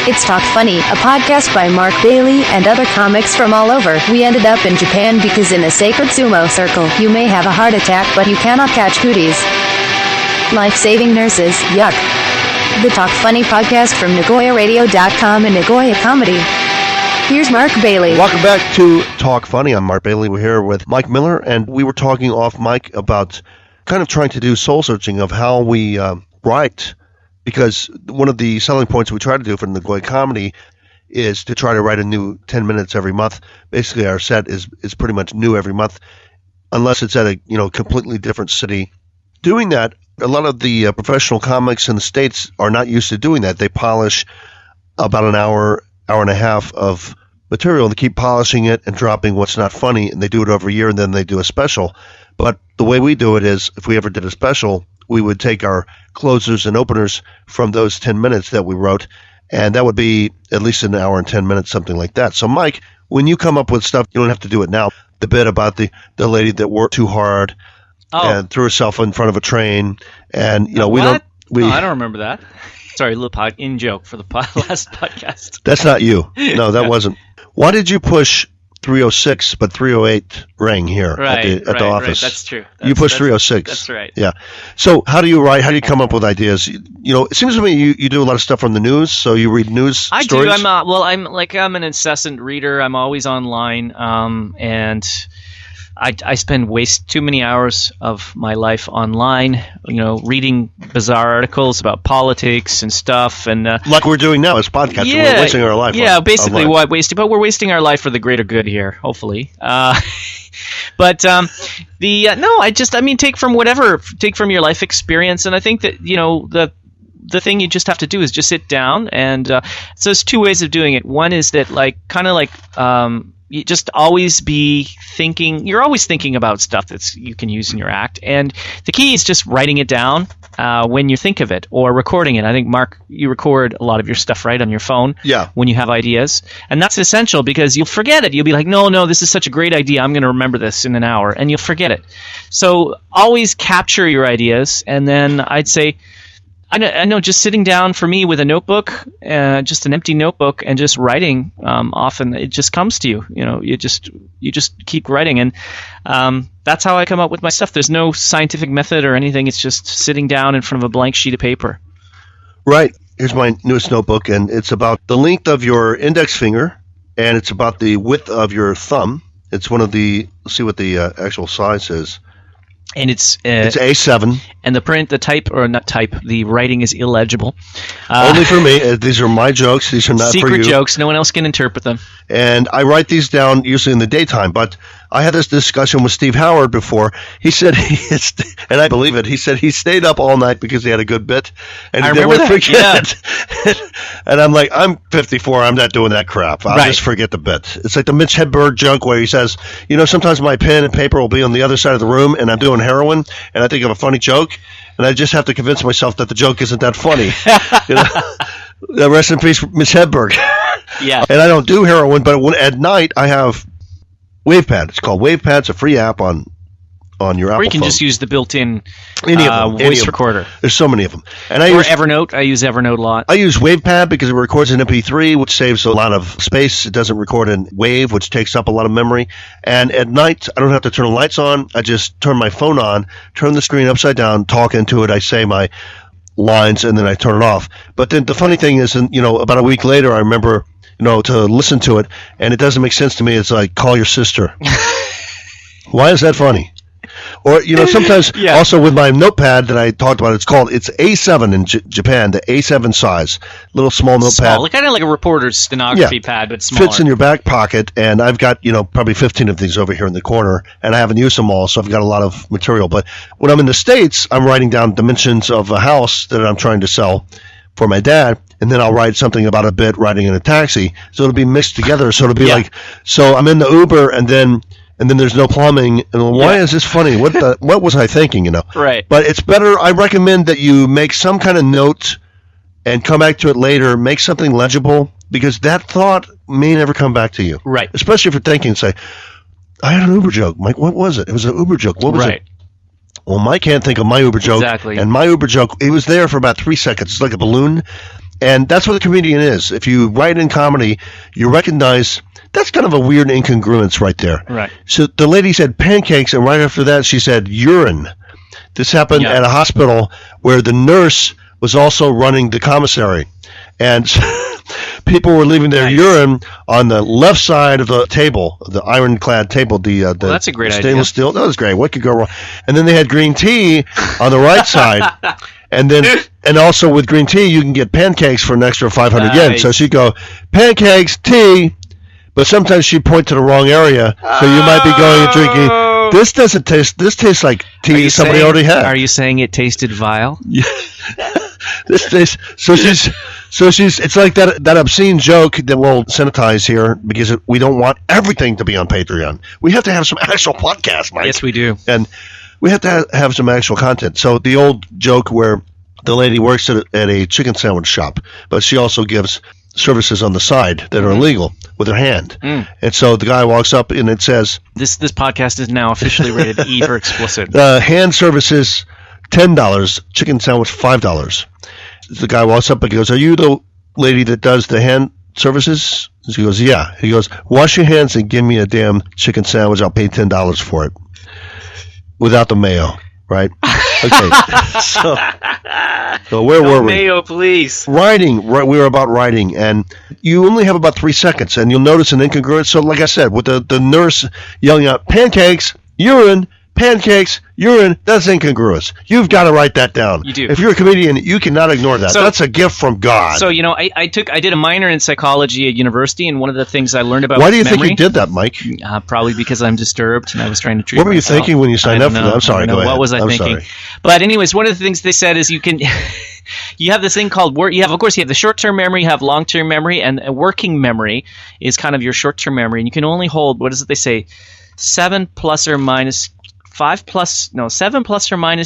It's Talk Funny, a podcast by Mark Bailey and other comics from all over. We ended up in Japan because in a sacred sumo circle, you may have a heart attack, but you cannot catch cooties. Life-saving nurses, yuck. The Talk Funny podcast from NagoyaRadio.com and Nagoya Comedy. Here's Mark Bailey. Welcome back to Talk Funny. I'm Mark Bailey. We're here with Mike Miller, and we were talking off mic about kind of trying to do soul-searching of how we write, because one of the selling points we try to do for Nagoya Comedy is to try to write a new 10 minutes every month. Basically, our set is pretty much new every month, unless it's at a completely different city. Doing that, a lot of the professional comics in the States are not used to doing that. They polish about an hour and a half of material, and they keep polishing it and dropping what's not funny, and they do it every year, and then they do a special. But the way we do it is, if we ever did a special, we would take our closers and openers from those 10 minutes that we wrote, and that would be at least an hour and 10 minutes, something like that. So, Mike, when you come up with stuff, you don't have to do it now. The bit about the lady that worked too hard and threw herself in front of a train, and, I don't remember that. Sorry, a little in-joke for the last podcast. That's not you. No, that wasn't. Why did you push 306, but 308 rang here at the office? Right. That's true. You pushed 306. That's right. Yeah. So how do you write? How do you come up with ideas? It seems to me you do a lot of stuff from the news, so you read news stories? I do. I'm an incessant reader. I'm always online, and I waste too many hours of my life online, reading bizarre articles about politics and stuff, and like we're doing now as podcasters. We're wasting our life. Yeah, basically what wasting, but we're wasting our life for the greater good here, hopefully. But take from your life experience, and I think that the thing you just have to do is just sit down, and so there's two ways of doing it. One is that you just always be thinking. You're always thinking about stuff that you can use in your act, and the key is just writing it down when you think of it, or recording it. I think, Mark, you record a lot of your stuff right on your phone. Yeah. When you have ideas, and that's essential because you'll forget it. You'll be like, no, this is such a great idea. I'm going to remember this in an hour, and you'll forget it. So always capture your ideas, and then I'd say, I know just sitting down for me with a notebook, just an empty notebook, and just writing, often it just comes to you. You just keep writing, and that's how I come up with my stuff. There's no scientific method or anything. It's just sitting down in front of a blank sheet of paper. Right. Here's my newest notebook, and it's about the length of your index finger, and it's about the width of your thumb. It's one of the. Let's see what the actual size is. And it's A7. And the writing is illegible. Only for me. These are my jokes. These are not for you. Secret jokes. No one else can interpret them. And I write these down usually in the daytime. But I had this discussion with Steve Howard before. He said, and I believe it, he said he stayed up all night because he had a good bit. And he didn't want to forget it. And I'm like, I'm 54. I'm not doing that crap. I'll just forget the bit. It's like the Mitch Hedberg joke where he says, sometimes my pen and paper will be on the other side of the room, and I'm doing heroin, and I think of a funny joke, and I just have to convince myself that the joke isn't that funny. Rest in peace, Mitch Hedberg. Yeah. And I don't do heroin, but at night I have WavePad. It's called WavePad. It's a free app on your Apple phone. Or you can just use the built-in voice recorder. There's so many of them. And Evernote. I use Evernote a lot. I use WavePad because it records in MP3, which saves a lot of space. It doesn't record in Wave, which takes up a lot of memory. And at night, I don't have to turn the lights on. I just turn my phone on, turn the screen upside down, talk into it. I say my lines, and then I turn it off. But then the funny thing is, about a week later, I remember, to listen to it, and it doesn't make sense to me. It's like, call your sister. Why is that funny? Or, sometimes also with my notepad that I talked about, it's A7 in Japan, the A7 size. Little small notepad. Small, kind of like a reporter's stenography pad, but smaller. Fits in your back pocket, and I've got, probably 15 of these over here in the corner, and I haven't used them all, so I've got a lot of material. But when I'm in the States, I'm writing down dimensions of a house that I'm trying to sell for my dad, and then I'll write something about a bit riding in a taxi, so it'll be mixed together. So it'll be like, so I'm in the Uber, and then there's no plumbing, and why is this funny? What was I thinking? Right. But it's better. I recommend that you make some kind of note and come back to it later. Make something legible, because that thought may never come back to you. Right. Especially if you're thinking, say, I had an Uber joke. Mike, what was it? It was an Uber joke. What was it? Well, Mike can't think of my Uber joke. Exactly. And my Uber joke, it was there for about 3 seconds. It's like a balloon. And that's what a comedian is. If you write in comedy, you recognize that's kind of a weird incongruence right there. Right. So the lady said pancakes, and right after that she said urine. This happened at a hospital where the nurse was also running the commissary. And people were leaving their urine on the left side of the table, the ironclad table, the that's a great stainless idea. steel. That was great. What could go wrong? And then they had green tea on the right side. And also with green tea, you can get pancakes for an extra 500 yen. So she'd go, pancakes, tea. But sometimes she'd point to the wrong area. So you might be going and drinking, this tastes like tea somebody already had. Are you saying it tasted vile? Yeah. So she's it's like that obscene joke that we'll sanitize here because we don't want everything to be on Patreon. We have to have some actual podcasts, Mike. Yes, we do. And we have to have some actual content. So the old joke where the lady works at a chicken sandwich shop, but she also gives services on the side that are illegal with her hand. And so the guy walks up and it says, This podcast is now officially rated E for explicit. Hand services $10, chicken sandwich $5. The guy walks up and goes, are you the lady that does the hand services? She goes, yeah. He goes, wash your hands and give me a damn chicken sandwich. I'll pay $10 for it. Without the mayo, right? Okay. So where were we? Mayo, please. Writing. Right, we were about writing, and you only have about 3 seconds, and you'll notice an incongruence. So like I said, with the nurse yelling out, pancakes, urine, pancakes, urine, that's incongruous. You've got to write that down. You do. If you're a comedian, you cannot ignore that. That's a gift from God. So, I did a minor in psychology at university, and one of the things I learned about Why do you memory, think you did that, Mike? Probably because I'm disturbed, and I was trying to treat What were you myself. thinking when you signed up for that? I'm sorry, go ahead. What was I thinking? Sorry. But anyways, one of the things they said is you can... You have this thing called you have the short-term memory, you have long-term memory, and a working memory is kind of your short-term memory, and you can only hold, what is it they say, 7 plus or minus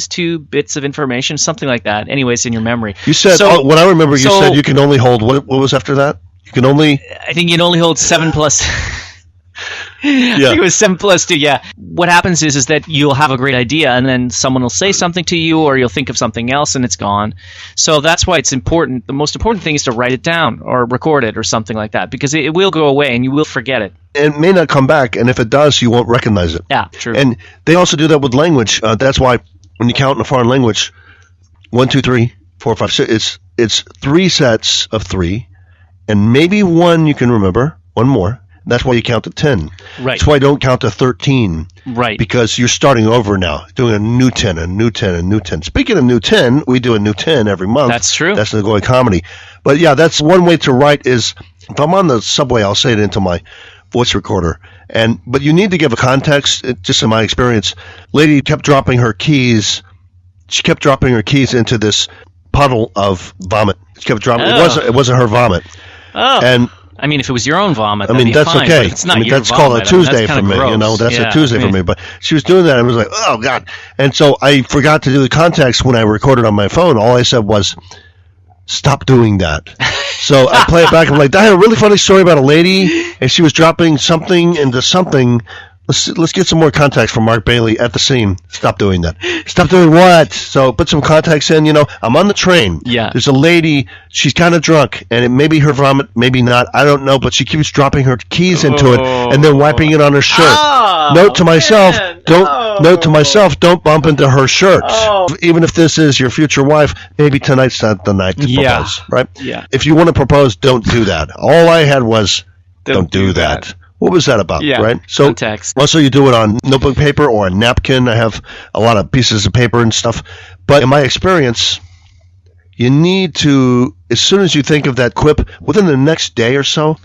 2 bits of information, something like that. Anyways, in your memory. You said, what I remember, you said you can only hold, what was after that? You can only... I think you can only hold 7 plus... Yeah. I think it was 7 plus 2, yeah. What happens is that you'll have a great idea, and then someone will say something to you, or you'll think of something else, and it's gone. So that's why it's important. The most important thing is to write it down, or record it, or something like that, because it will go away, and you will forget it. It may not come back, and if it does, you won't recognize it. Yeah, true. And they also do that with language. That's why when you count in a foreign language, 1, 2, 3, 4, 5, 6, it's 3 sets of 3, and maybe one you can remember, one more. That's why you count to 10. Right. That's why I don't count to 13. Right. Because you're starting over now, doing a new 10, a new 10, a new 10. Speaking of new 10, we do a new 10 every month. That's true. That's the going comedy. But yeah, that's one way to write is, if I'm on the subway, I'll say it into my voice recorder. But you need to give a context, just in my experience. Lady kept dropping her keys. She kept dropping her keys into this puddle of vomit. She kept dropping. It wasn't her vomit. Oh. And I mean, if it was your own vomit, that's fine, okay. But it's not your that's vomit. called a Tuesday that's for me. gross. That's a Tuesday for me. But she was doing that, and I was like, oh God. And so I forgot to do the context when I recorded on my phone. All I said was, stop doing that. So I play it back. I'm like, I had a really funny story about a lady, and she was dropping something into something. Let's get some more context from Mark Bailey at the scene. Stop doing that. Stop doing what? So put some context in. I'm on the train. Yeah. There's a lady. She's kind of drunk, and it may be her vomit, maybe not. I don't know, but she keeps dropping her keys into it and then wiping it on her shirt. Oh, Note to myself, man. don't bump into her shirt. Oh. Even if this is your future wife, maybe tonight's not the night to propose, right? Yeah. If you want to propose, don't do that. All I had was don't do that. What was that about, right? So context. Also you do it on notebook paper or a napkin. I have a lot of pieces of paper and stuff. But in my experience, you need to, as soon as you think of that quip, within the next day or so,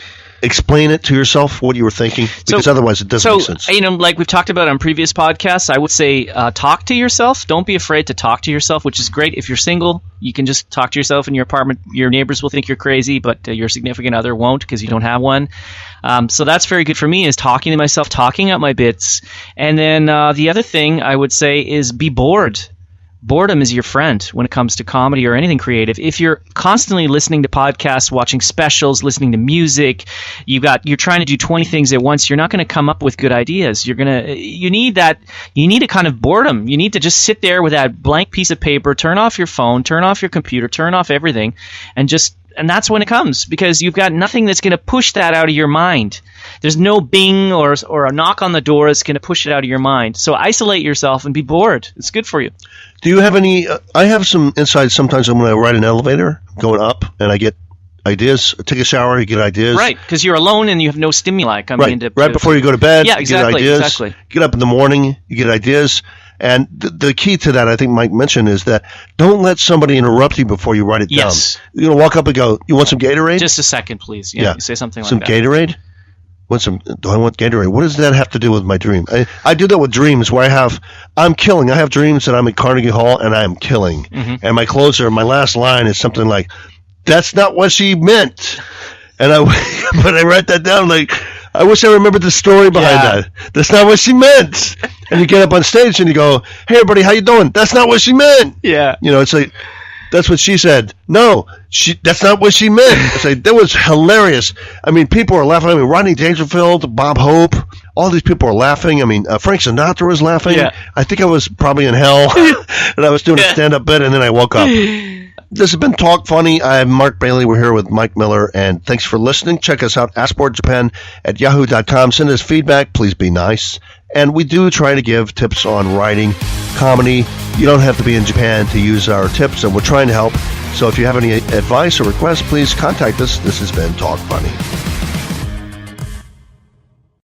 explain it to yourself what you were thinking, because otherwise it doesn't make sense. Like we've talked about on previous podcasts, I would say talk to yourself. Don't be afraid to talk to yourself, which is great. If you're single, you can just talk to yourself in your apartment. Your neighbors will think you're crazy, but your significant other won't because you don't have one. So that's very good for me, is talking to myself, talking out my bits. And then the other thing I would say is be bored. boredom is your friend when it comes to comedy or anything creative. If you're constantly listening to podcasts, watching specials, listening to music, you're trying to do 20 things at once, you're not going to come up with good ideas. You need a kind of boredom. You need to just sit there with that blank piece of paper, turn off your phone, turn off your computer, turn off everything, and that's when it comes, because you've got nothing that's going to push that out of your mind. There's no bing or a knock on the door that's going to push it out of your mind. So isolate yourself and be bored. It's good for you. Do you have any? I have some insights sometimes when I ride an elevator going up and I get ideas. Take a shower, you get ideas. Right, because you're alone and you have no stimuli coming into. Right before you go to bed, yeah, exactly, you get ideas. Exactly. Get up in the morning, you get ideas. And the key to that, I think Mike mentioned, is that don't let somebody interrupt you before you write it down. You're going to walk up and go, you want some Gatorade? Just a second, please. Yeah. Say something like that. Some Gatorade? Do I want Gatorade? What does that have to do with my dream? I do that with dreams where I'm killing. I have dreams that I'm at Carnegie Hall and I am killing. Mm-hmm. And my last line is something like, that's not what she meant. And but I write that down like, I wish I remembered the story behind that. That's not what she meant. And you get up on stage and you go, hey, everybody, how you doing? That's not what she meant. Yeah. It's like, that's what she said. No, that's not what she meant. It's like, that was hilarious. I mean, people are laughing. I mean, Rodney Dangerfield, Bob Hope, all these people are laughing. I mean, Frank Sinatra was laughing. Yeah. I think I was probably in hell. And I was doing a stand-up bit, and then I woke up. This has been Talk Funny. I'm Mark Bailey. We're here with Mike Miller, and thanks for listening. Check us out, AskBoardJapan@yahoo.com. Send us feedback. Please be nice. And we do try to give tips on writing, comedy. You don't have to be in Japan to use our tips, and we're trying to help. So if you have any advice or requests, please contact us. This has been Talk Funny.